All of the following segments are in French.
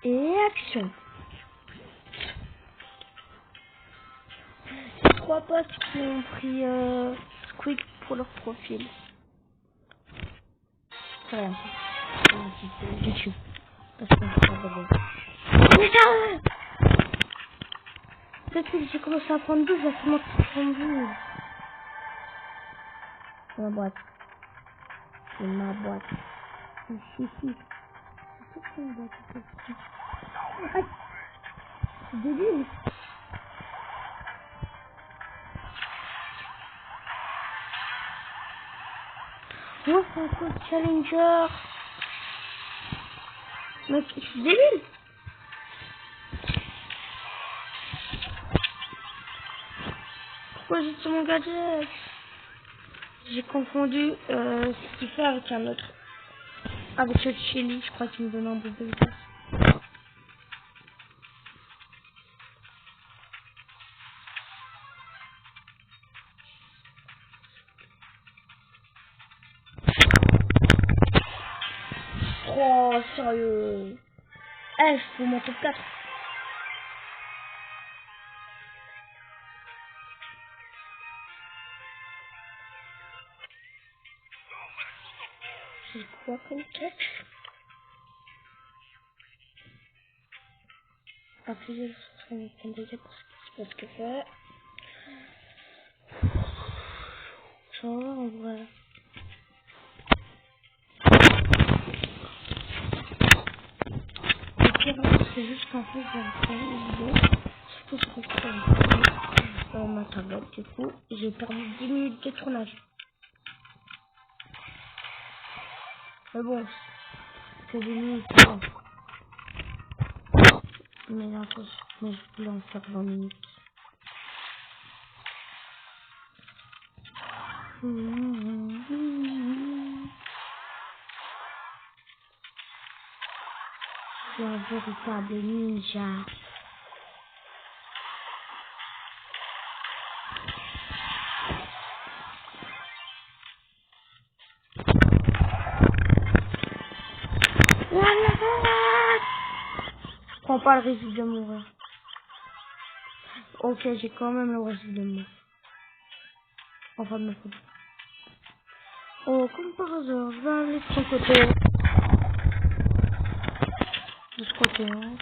Et action. C'est 3 potes qui ont pris Squeak pour leur profil. C'est rien. C'est YouTube. Parce qu'on peut pas d'abord. Putain! Peut-être que j'ai commencé à prendre 12, là c'est moi qui prends 12. C'est ma boîte. C'est ma boîte. Si. C'est ma boîte. Ah, c'est débile. Moi c'est un code challenger. Mais je suis débile. Pourquoi j'ai sur mon gadget? J'ai confondu ce qu'il fait avec un autre. Avec le chili, je crois qu'il me donne un bout de vitesse. Oh, sérieux. Eh, je fous mon top 4. C'est quoi comme catch? Appuyer sur son écran de pour ce que c'est. Ça va en vrai. Le pire, c'est juste qu'en fait, j'ai fait une vidéo. Surtout ce que je fais dans ma tablette. Du coup, j'ai perdu 10 minutes de tournage. Mais bon, c'est 10 minutes. Bon. Mais je voulais en faire 20 minutes. Je suis un véritable ninja. Je prends pas le risque de mourir. Ok, j'ai quand même le risque de mourir. Enfin, de me foutre. Oh, comme par hasard, je vais aller de son côté. De ce côté, hein.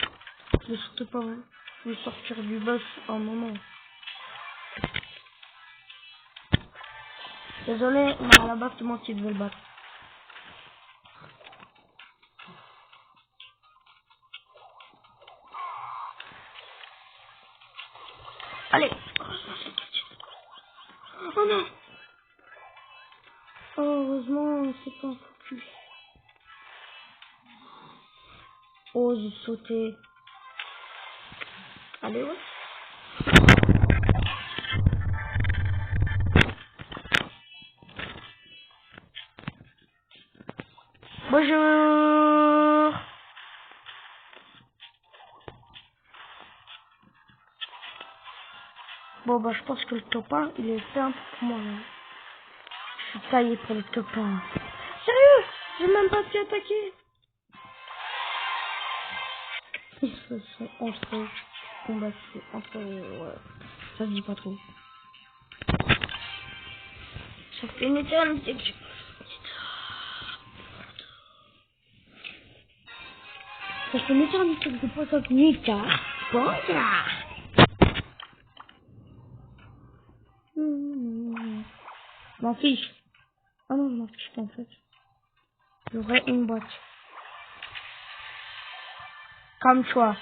Je vais surtout pas vous sortir du boss en moment. Désolé, mais là-bas, tout le monde qui devait le battre. Allez. Oh non. Oh, heureusement, c'est pas un focus. Oh, j'ai sauté. Allez, ouais. Bonjour. Bon, bah, je pense que le top 1, il est fait un peu pour moi. Là. Je suis taillé pour le top 1. Sérieux? J'ai même pas pu attaquer. Ils se sont entre combattus. Entre... Ouais. Ça se dit pas trop. Ça fait une éternité que je... Ça fait une éternité que je pose avec Nika. Voilà. M'en fiche. Ah non, je m'en fiche pas en fait. J'aurais une boîte. Comme toi.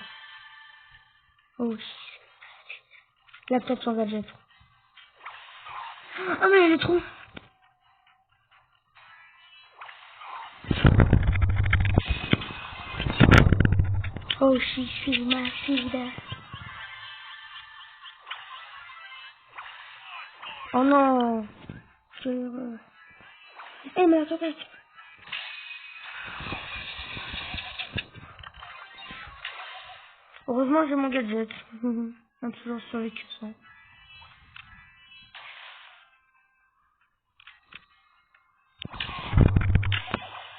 Oh, il a peut-être son gadget. Ah mais il est trop. Oh, je suis ma fille. Oh non. Eh mais attends. Heureusement j'ai mon gadget. On a toujours survécu ça.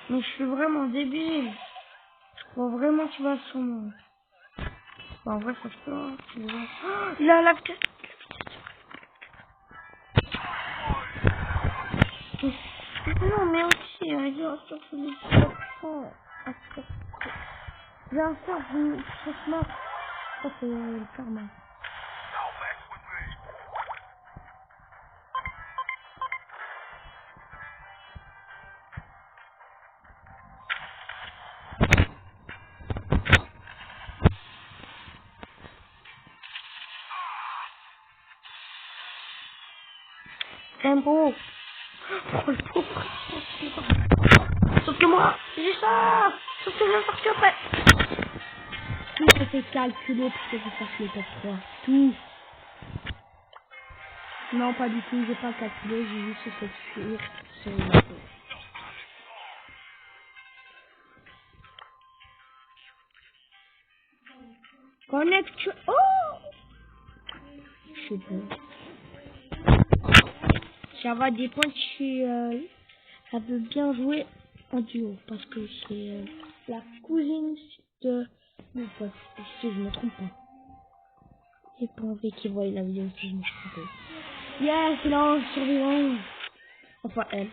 Mais je suis vraiment débile. Bon, vraiment, tu vas sur moi. Bon, en vrai, ça se peut. Hein. Oh, il a la vitesse. Non, mais aussi, il a sur les j'ai un sort du chauffement. Ça, c'est le karma. C'est un beau. Oh, le pauvre. Sauf que moi, j'ai ça. Sauf que je vais sortir après. Tout c'était calculé pour que je fasse le top 3. Tout. Non, pas du tout. J'ai pas calculé. J'ai juste fait fuir sur le bateau. Connecte. Oh! Je sais pas. Ça va dépendre si ça veut bien jouer en duo. Parce que c'est la cousine de mon pote. Si je me trompe pas. J'ai pas envie qu'il voie la vidéo si je me trompe. Yes, non, survivant. Enfin, elle.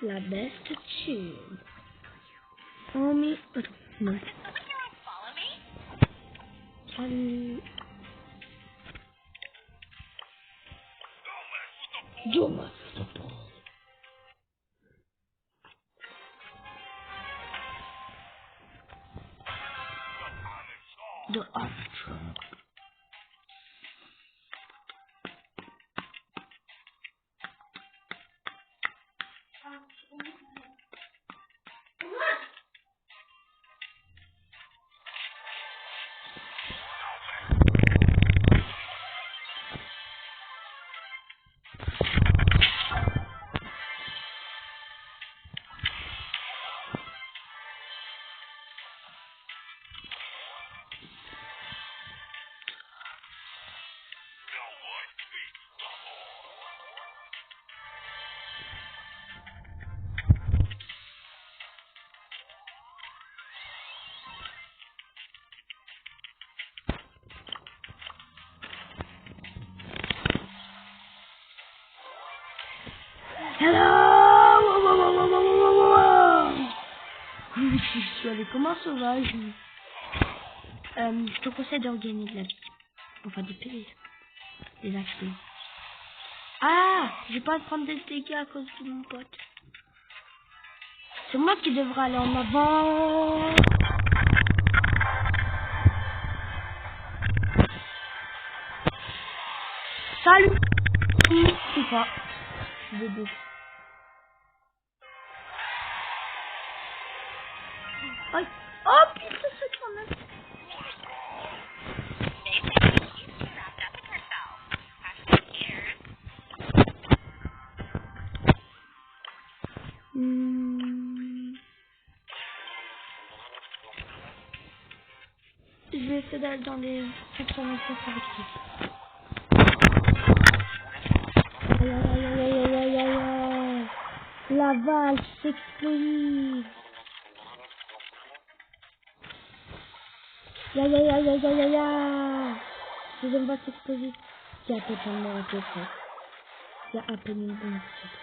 La best tune. Oh, mais... Attends, non. Salut. Dommage. De After. Hello! Je suis allé comme un sauvage. Je te conseille de regagner de la vie. Enfin, de payer des actions. Ah! Je vais pas prendre des dégâts à cause de mon pote. C'est moi qui devrais aller en avant. Salut! C'est pas. Bébé. Aïe. Oh putain, c'est quand même. Je vais essayer d'aller dans les 95 avec lui. Aïe aïe aïe aïe aïe aïe aïe. La valve s'explose. Aïe aïe aïe aïe aïe aïe aïe. Deuxième valve s'explose. Il y a totalement un peu près. Il y a à peine une bonne petite.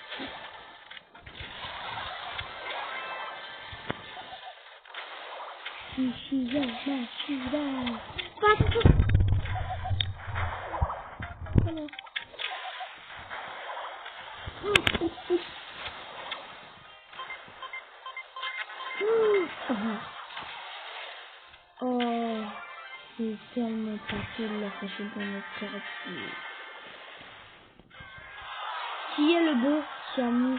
Chichia, machida. Pas tout. Alors. Oh, c'est tellement facile la prochaine dans notre quartier. Qui est le beau qui a mis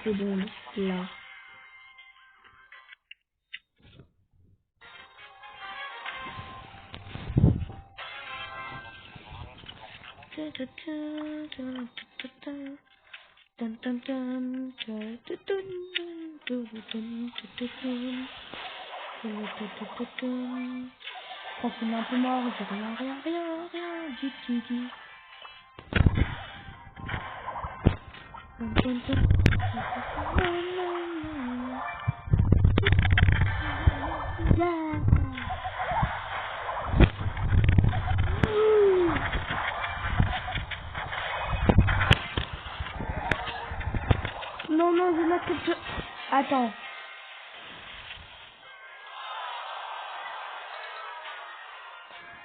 c'est bon là. Quand on est un peu mort, j'ai rien du tout. Non, non, je vais mettre quelque... Attends.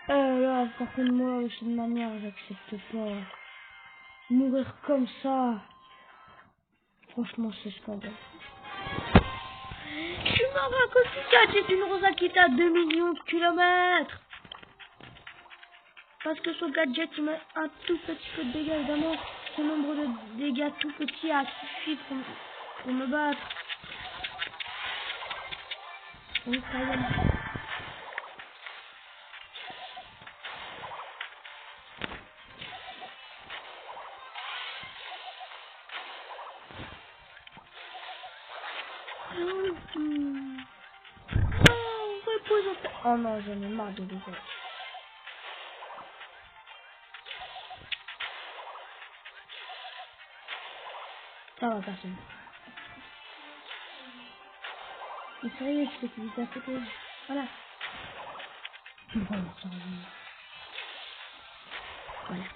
Là, par contre, moi, de cette manière, j'accepte pas. Mourir comme ça. Franchement, c'est scandaleux. Je suis mort à cause du gadget. C'est une rosa qui est à 2 millions de kilomètres. Parce que ce gadget, il met un tout petit peu de dégâts. Évidemment, ce nombre de dégâts tout petit a suffi pour me battre. Donc, ça y est. Oh non, j'en ai marre de dégâts. Ça va, personne. Mais sérieux, je fais vite à côté. Voilà. Voilà, ça va. Voilà.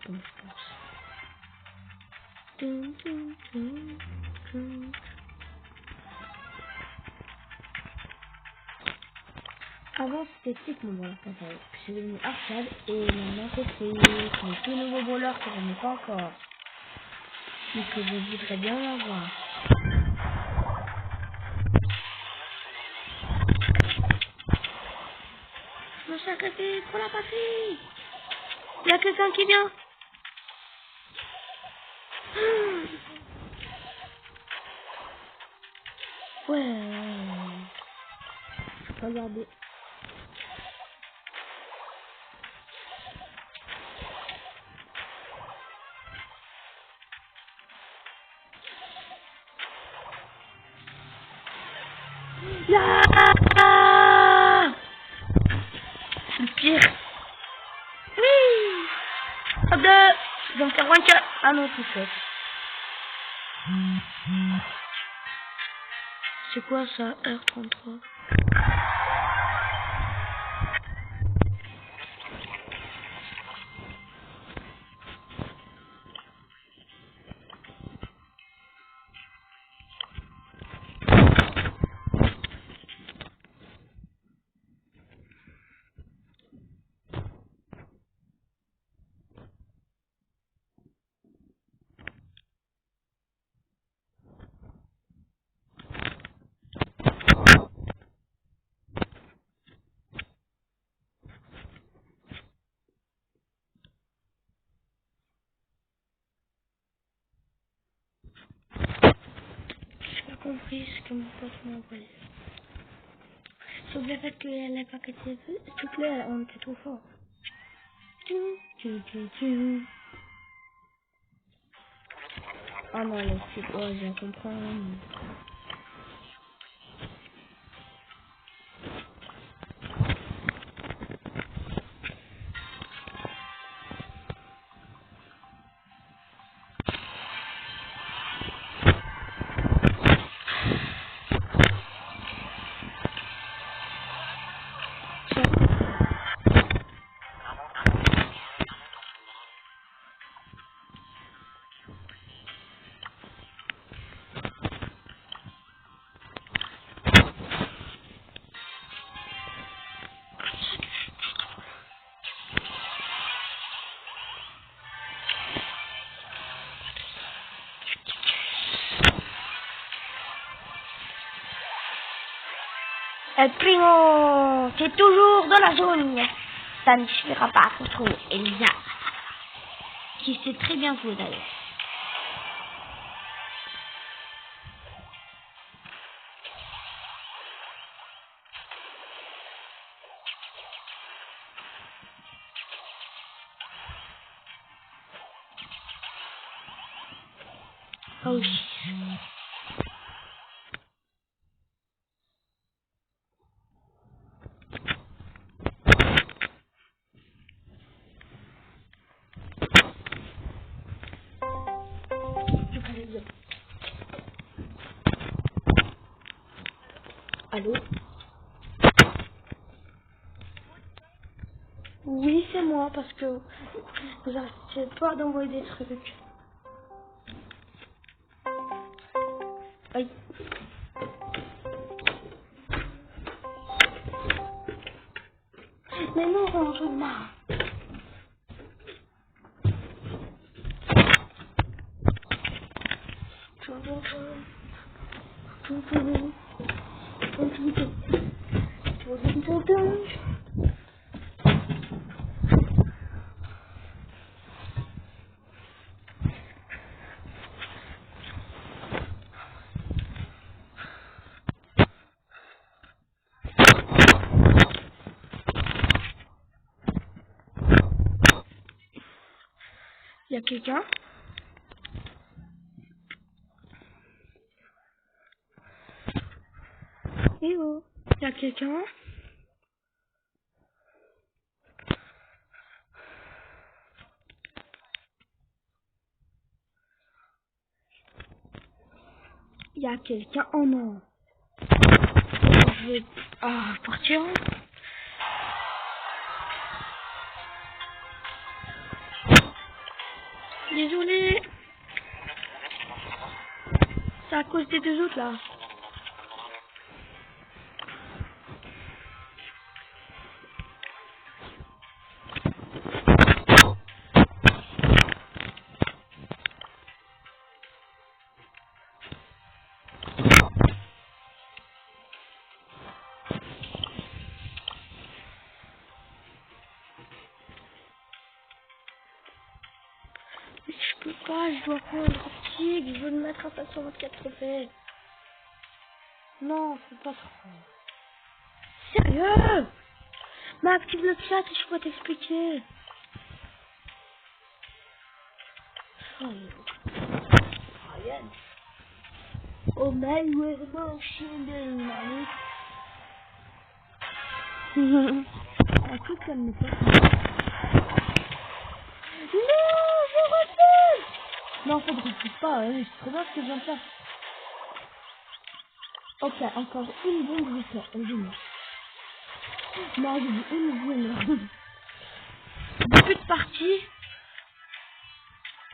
Comme je pense. Avant c'était type mon brawler préféré, puis c'est devenu arcade et maintenant c'est free. Mais tout nouveau brawler que je n'ai pas encore, mais que je voudrais bien avoir. Je me sacrifie pour la patrie. Il y a quelqu'un qui vient. Ouais. Regardez. Ah, c'est le pire. Oui. Hop deux. Je vais me faire one shot. Ah non, tout fait. C'est quoi ça, R33? J'ai pas compris ce que mon pote m'a envoyé. Sauf le fait qu'il n'a pas quitté toutes les, on était trop fort. Ah non, les types, ouais, je comprends. El primo, c'est toujours dans la zone. Ça ne suffira pas pour trouver Elisa, qui sait très bien jouer d'ailleurs. Oh oui. Allô? Oui, c'est moi, parce que vous arrêtez pas d'envoyer des trucs. Aïe. Mais non, j'en ai marre. Il y a quelqu'un? Eh oh, il y a quelqu'un? Il y a quelqu'un? Oh non. Je vais partir. Désolé. C'est à cause des deux autres là. Je peux pas, je dois prendre le tigre, je veux le mettre à 524 effets. Non, c'est pas trop. Sérieux? Mais active le chat et je peux t'expliquer. Ryan. Oh man, where's the motion down? Un truc comme ne pas. Non, je refuse. Non, en fait, je refuse pas, c'est trop bien ce que je viens de faire. Ok, encore une bombe, je vais faire. Non, j'ai dit une bombe. Début de partie.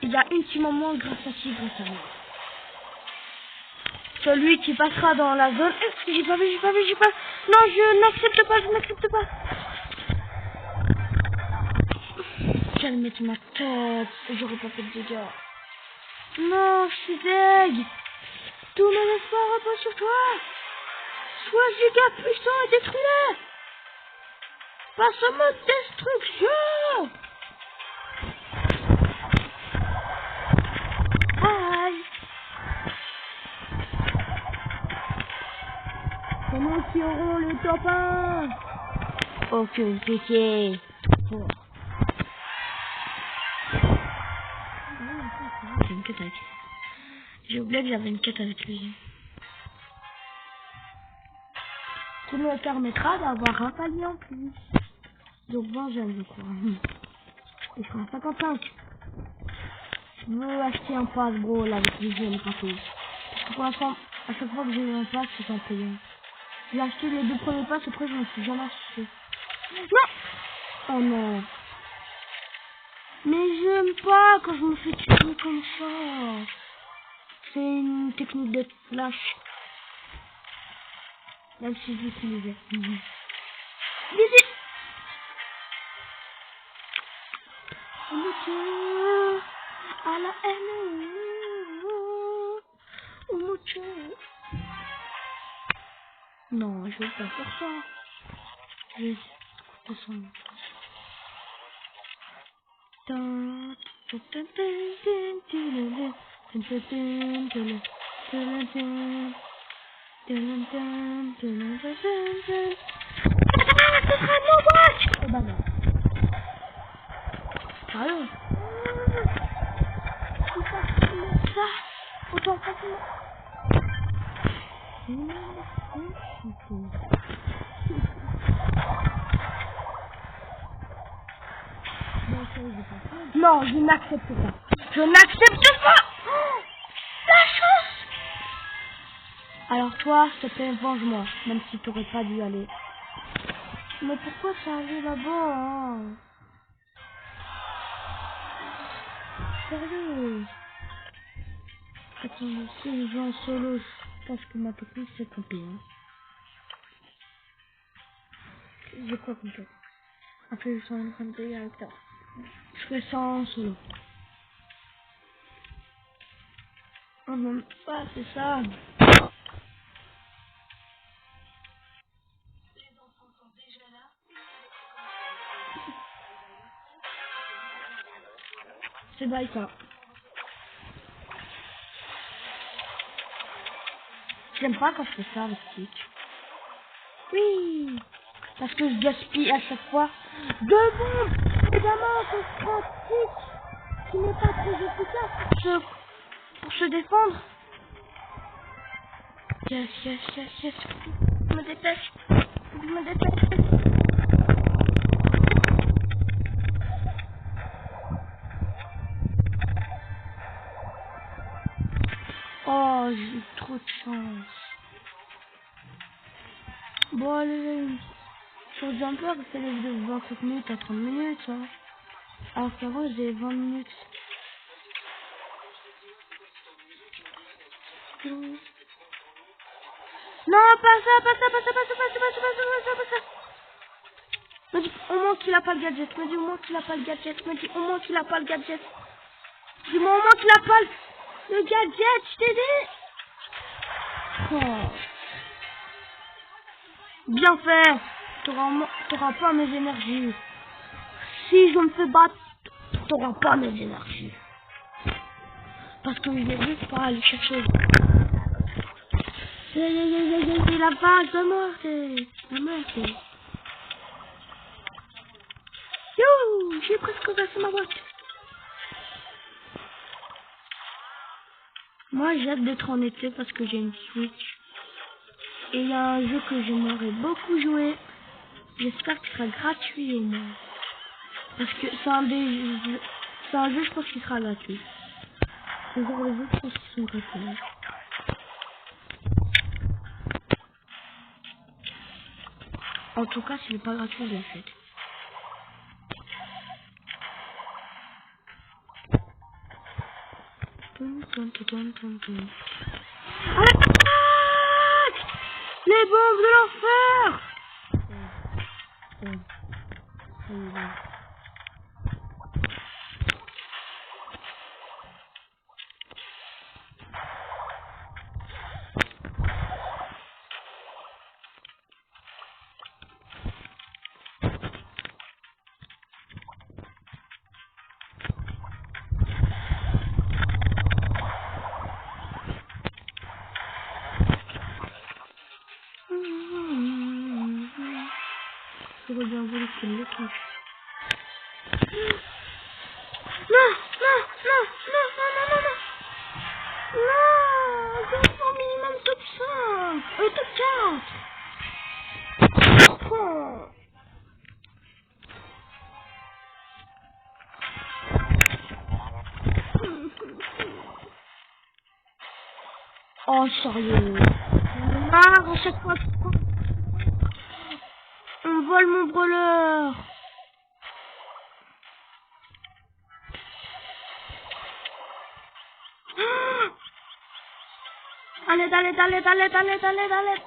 Il y a une petite moment grâce à qui, grâce à moi. Celui qui passera dans la zone. J'ai pas vu. Non, je n'accepte pas. J'allais mettre ma tête. J'aurais pas fait de dégâts. Non, je suis deg. Tout mon espoir repose sur toi. Sois giga puissant et détruis-le. Passe en mode destruction. Aïe. C'est nous qui aurons le top 1. Ok, pitié. Oh. J'ai une quête avec. J'ai oublié que j'avais une quête avec lui. Qui me permettra d'avoir un palier en plus. Donc 20 j'aime je crois. Il sera 55. Je veux acheter un pass gros là avec les jeunes gratos. Pour l'instant, à chaque fois que j'ai eu un pass, c'est un payant. J'ai acheté les 2 premiers passes, après je ne suis jamais acheté. Non. Oh non. Mais j'aime pas quand je me fais tuer comme ça. C'est une technique de flash. Même si je l'utilisais. Visite. À la haine. Non, je vais pas faire ça. Je vais descendre. Oh bah non. Sérieux? Ça, autant facilement. Non, je n'accepte pas. Je n'accepte pas. La chance. Alors toi, s'il te plaît, venge-moi, même si t'aurais pas dû aller. Mais pourquoi ça arrive là-bas, hein? Sérieux? Attends, si je joue en solo, je pense que ma technique c'est trompée, hein. J'ai quoi comme ça? Après, je suis en train de payer avec toi. Je fais ça en solo. Oh non, pas, c'est ça. C'est bail ça. J'aime pas quand je fais ça avec Twitch. Oui, parce que je gaspille à chaque fois deux bombes. Évidemment, c'est pratique, qui n'est pas très efficace pour se défendre. Yes, yes, yes, yes. Je me dépêche. Je me dépêche. Oh, j'ai eu trop de chance. Bon, allez. Sur Jumper, c'est les vidéos de 27 minutes à 30 minutes. Hein. Alors qu'avant, j'ai 20 minutes. Non, pas ça, pas ça, pas ça, pas ça, pas ça, pas ça, pas ça, pas ça, pas ça. Me dis au moins qu'il a pas le gadget, me dis au moins qu'il a pas le gadget, me dis au moins qu'il a pas le gadget. Dis-moi au moins qu'il a pas le gadget, je t'ai dit. Oh. Bien fait. T'auras pas mes énergies. Si je me fais battre, t'auras pas mes énergies. Parce que je vais juste pas aller chercher. C'est la base de mort, la mort. Yo, j'ai presque passé ma boîte. Moi, j'ai hâte d'être en été parce que j'ai une Switch. Et il y a un jeu que j'aimerais beaucoup jouer. J'espère qu'il sera gratuit au moins. Parce que c'est un jeu, je pense qu'il sera gratuit. C'est genre les jeux, je pense qu'ils sont gratuits. En tout cas, s'il n'est pas gratuit, je l'achète. Les bombes de l'enfer! J'aurais bien voulu qu'il me le touche. Non, non, non, non, non, non, non, non. Non, je suis au minimum top 5. Top 4. Oh. Oh, sérieux. Ah, à chaque fois, on vole mon brûleur. Allez, allez, allez, allez, allez, allez, allez.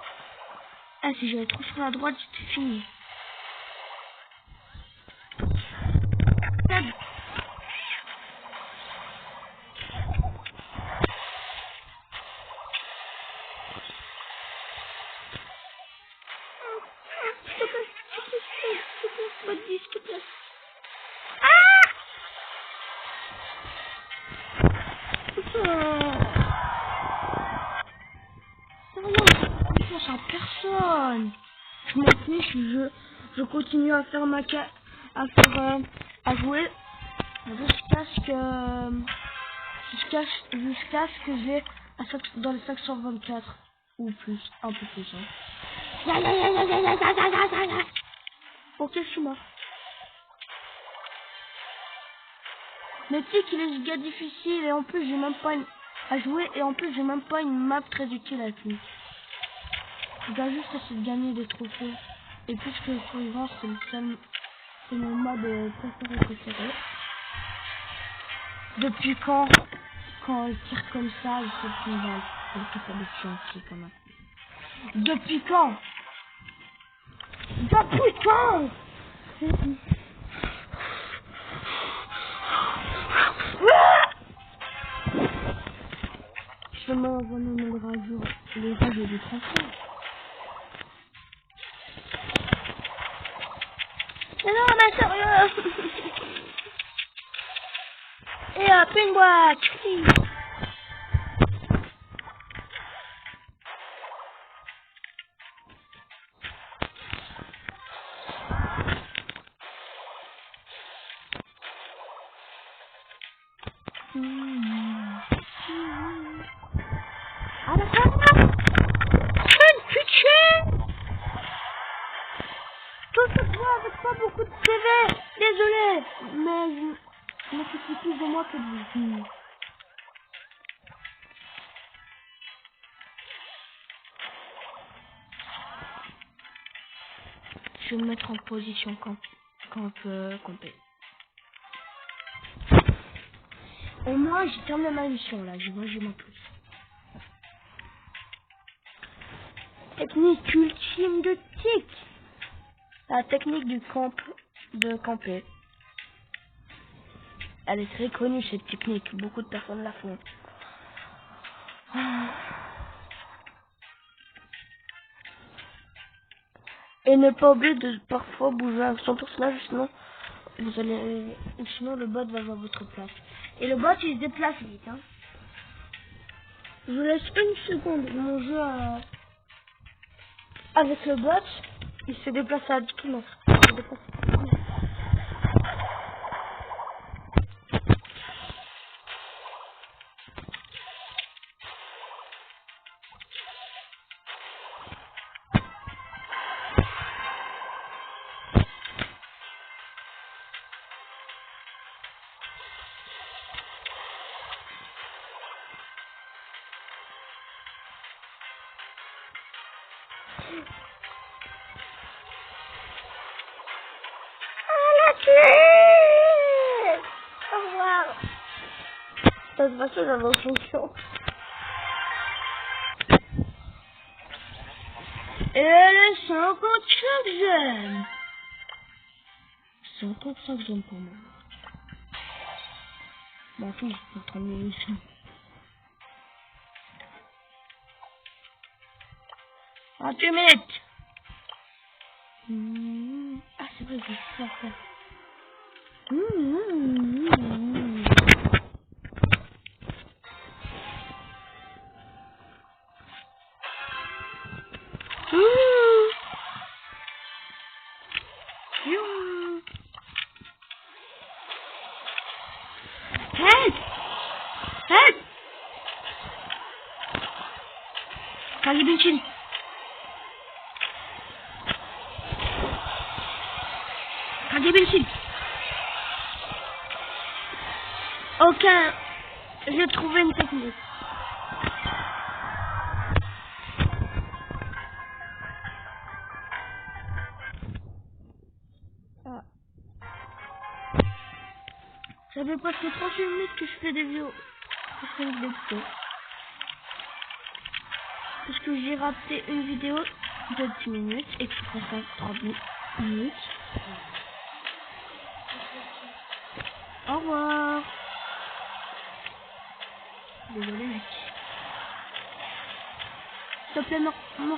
Ah, si j'avais trop sur la droite, c'était fini. Personne. Je m'en fiche, je continue à faire à jouer jusqu'à ce que j'ai dans les 524 ou plus, un peu plus. Hein. Ok, je suis mort. Mais tu sais qu'il est giga difficile et en plus j'ai même pas à jouer et en plus j'ai même pas une map très utile avec lui. Je dois juste essayer de gagner des trophées. Et puisque Survivance, c'est mon mode préféré. Depuis quand il tire comme ça, il faut une balle. Il faut ça de chiant quand même. Depuis quand? Depuis quand? Je vais m'envoyer les rageux du transfert. Mais non, mais sérieux. Et pingouin, oui. Ah d'accord. Tout se voit avec pas beaucoup de CV. Désolé, mais je m'occupe plus de moi que de vous. Je vais me mettre en position quand on peut compter. Au moins, j'ai terminé ma mission là. Je vois, j'ai ma plus. Technique ultime de tic. La technique de camper. Elle est très connue cette technique. Beaucoup de personnes la font. Et ne pas oublier de parfois bouger avec son personnage, sinon sinon le bot va jouer à votre place. Et le bot il se déplace vite. Hein. Je vous laisse une seconde. Mon jeu avec le bot, il se déplace à 10 km. Au revoir. De toute façon, j'avais en fonction. Et le 55 j'aime. 55 j'aime pour moi. Ma fille, je suis en train de me laisser. Ah, 2 minutes. Ah, c'est vrai, je vais faire ça. Help! Help! Kage Binchin. Kage Binchin. Ok, j'ai trouvé une technique. Ah. Ça fait presque 38 minutes que je fais des vidéos. Je fais une vidéo. Parce que j'ai raté une vidéo de 10 minutes et qui prend 3 minutes. Au revoir. Désolé mec. S'il te plaît, meurs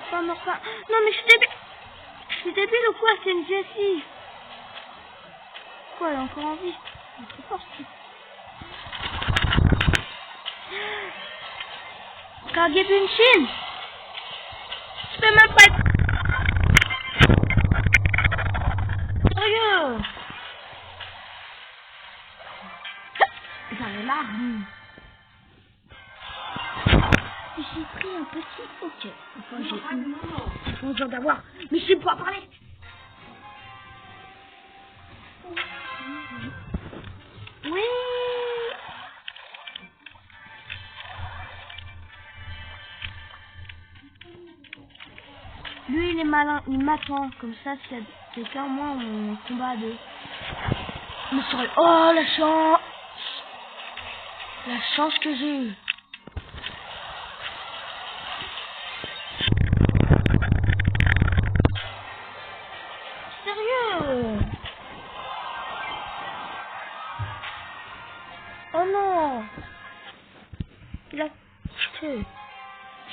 pas. Non mais je suis débile. Je suis débile ou quoi? C'est une Jessie. Quoi, elle a encore envie? C'est fort ce truc. Kage Binchin. Je peux même pas être sérieux. J'en ai marre. J'ai pris un petit. Ok. Enfin, j'ai une. J'ai besoin d'avoir. Mais je sais pas parler. Oui. Lui, il est malin, il m'attend. Comme ça, s'il y a quelqu'un, moi, on combat à deux. Mais sur... Oh, la chance! La chance que j'ai eue. Sérieux? Oh non! Il a tué.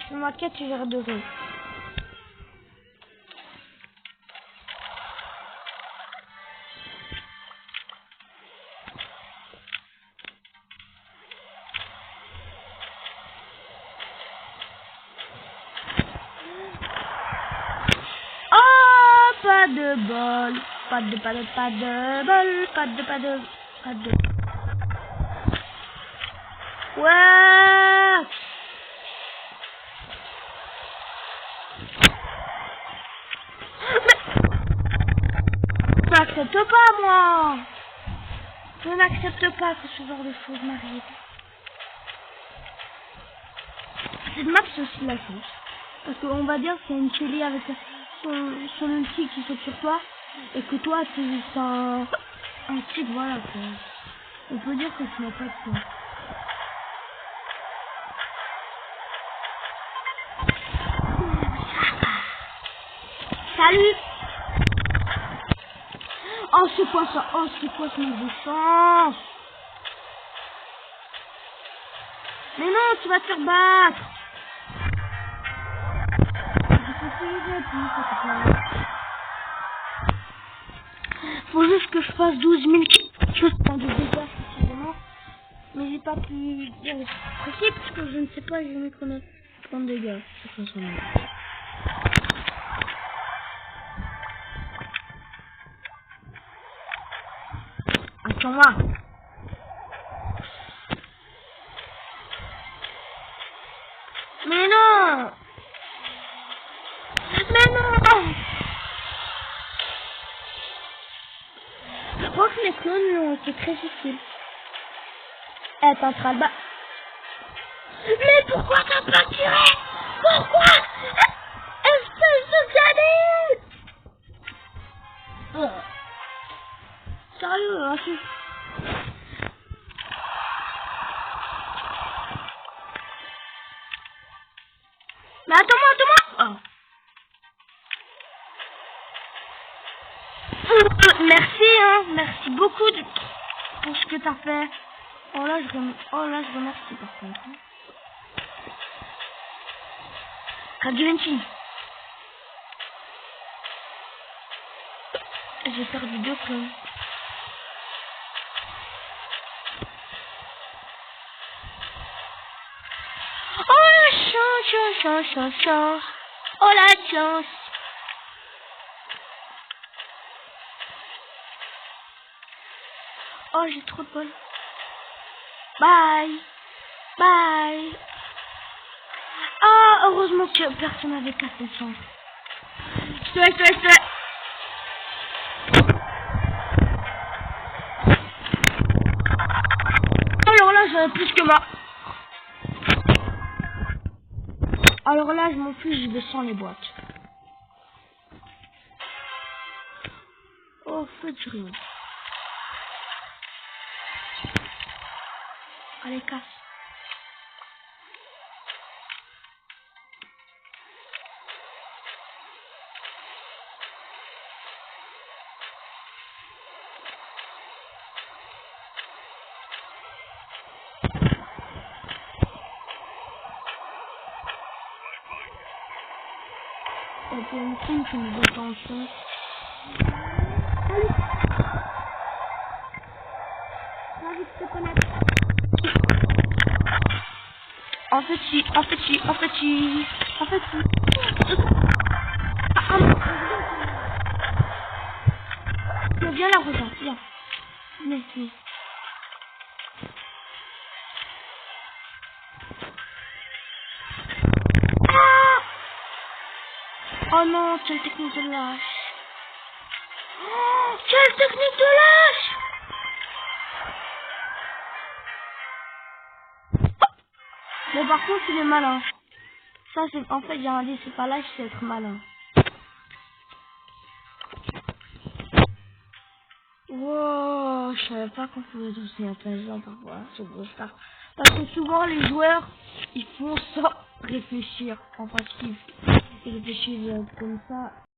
Je m'inquiète, il verra de rire. Oh, pas de bol. Pas de bol. Ouais! Je n'accepte pas, moi! Je n'accepte pas que ce genre de choses m'arrive. Cette map, c'est aussi la chance. Parce qu'on va dire que c'est une Kelly avec son ulti qui saute sur toi. Et que toi, tu es un type, voilà quoi. On peut dire que tu n'as pas de chance. Salut! Oh, c'est quoi ça? Oh, c'est quoi ce manque de chance? Mais non, tu vas te faire battre! Faut juste que je fasse 12 000 choses de dégâts, précisément. Mais j'ai pas pu dire le précis parce que je ne sais pas, j'ai mis combien de dégâts. Attends-moi! Mais non! Mais non! Je crois que les clones l'ont été très difficile. Eh, t'es en train de battre. Mais pourquoi t'as pas tiré? Pourquoi? Espèce de galère! Sérieux, hein, Mais attends-moi! Merci, hein, merci beaucoup pour ce que t'as fait. Oh là, je remercie par contre. Radioventy. J'ai perdu 2 clones. Oh la chance. Oh la chance. Oh, j'ai trop de bol. Bye. Ah, heureusement que personne n'avait cassé le sang. Je te laisse. Alors là, j'en ai plus que moi. Alors là, je m'en fiche, je vais sans les boîtes. Oh, faites rien. Allez, casse. Et puis une fille qui me donne pas en chance. En fait, si. Viens là, regarde, viens. Viens. Ah! Oh non, quelle technique de lâche. Oh, quelle technique de lâche! Bon, par contre, il est malin. Ça, c'est, en fait, j'ai un dit, c'est pas lâche, c'est être malin. Wow, je savais pas qu'on pouvait tousser intelligent parfois sur Brawl Stars. Parce que souvent les joueurs ils font ça réfléchir en passif. Ils réfléchissent comme ça.